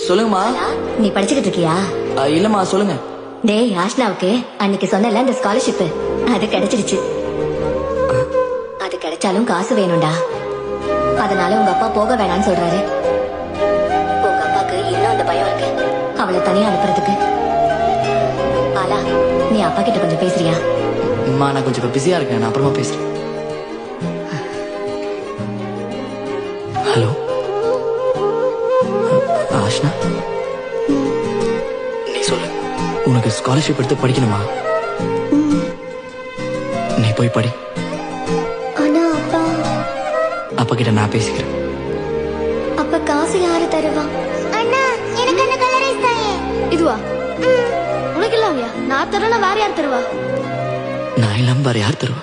சொல்லுங்கம்மா. நீ படிச்சுக்கிட்டு இருக்கியா? இல்லம்மா, சொல்லுங்க. டேய் ஆஷ்னாவுக்கு அன்னைக்கு சொன்னல இந்த ஸ்காலர்ஷிப் அது கிடைச்சிருச்சு. அது கிடைச்சாலும் காசு வேணும்டா. அதனால உங்க அப்பா போக வேணாம்னு சொல்றாரு. உங்க அப்பாக்கு இன்னும் அந்த பயம் இருக்கு அவளை தனியா அனுப்புறதுக்கு. பாலா, நீ அப்பா கிட்ட கொஞ்சம் பேசுறியா? அம்மா, நான் கொஞ்சம் இப்ப பிஸியா இருக்கேன். நான் அப்புறமா பேசுறேன். ஹலோ ஆஷ்னா, நீ சொல்லு. உனக்கு ஸ்காலர்ஷிப் எடுத்து படிக்கணுமா? நீ போய் படி. ஆனா அப்பா. அப்பா கிட்ட நான் பேசிக்கிறேன். அப்ப காசு யாரு தருவா? அண்ணா, எனக்கு அந்த கலர் தாயே. இதுவா? உனக்கு இல்லாமையா? நான் தரல, வேற யார் தருவா? நான் இல்லாம வேற யார் தருவா?